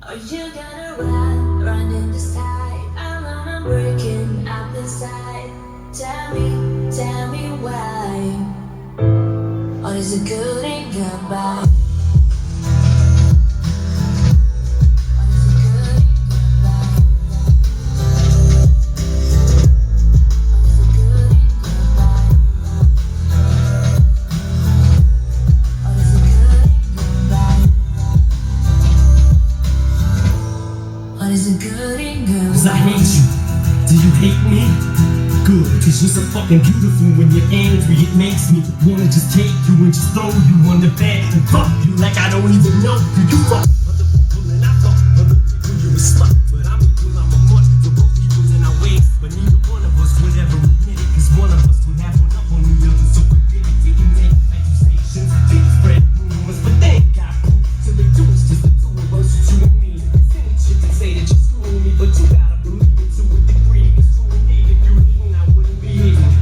Are you gonna run, run in the side? I'm breaking up inside. Tell me why. Or is it good and goodbye? Cause I hate you. Do you hate me? Good, cause you're so fucking beautiful. When you're angry, it makes me wanna just take you and just throw you on the bed and fuck you like I don't even know you. You fuck other people and I fuck other people. You're a slut, but I'm a fool, I'm a mutt. We're both equals in our ways, but neither one of us would ever admit it. Cause one of us would have one up on the other. So we can make accusations, big spread rumors, but they ain't got proof. So they do it's just the two of us, you and me. Silly shit to say that you're screwing me, but you gotta believe it to a degree. Cause true indeed, if you hating, I wouldn't be hating.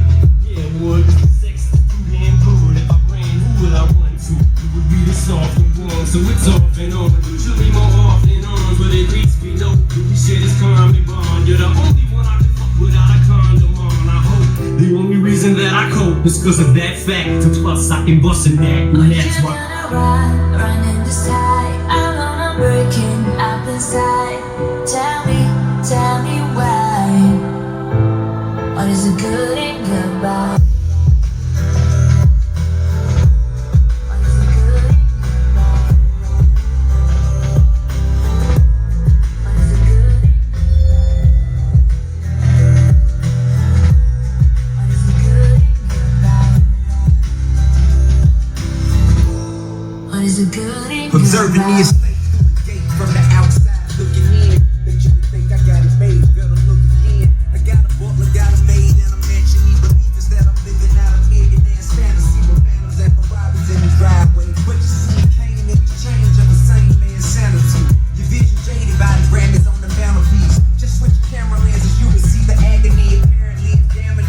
Yeah, would the sex is too damn good. If I ran, who would I want to? It would be the soft and warm, so it's off and on. Usually more off than on, but at least we know that we share this common bond. You're the only one I can fuck without a condom on. I hope the only reason that I cope is cause of that fact. And plus I can bust a neck, and that's why. Run in the side. I'm breaking up inside. Tell me why. What is it good and goodbye? What is it good and goodbye? What is it good and what is it good and goodbye? What is it good and Observing me is fake through the gate from the outside looking in. Bet you would think I got it made, better look again. I got a butler, got a maid, and a mansion. He believes that I'm living out a millionaire's fantasy with phantoms and Ferraris in the driveway. But you see, it came in exchange of the same man's sanity. Your vision jaded by the Grammys on the mantelpiece. Just switch your camera lenses, you can see the agony. Apparently, it's damaging.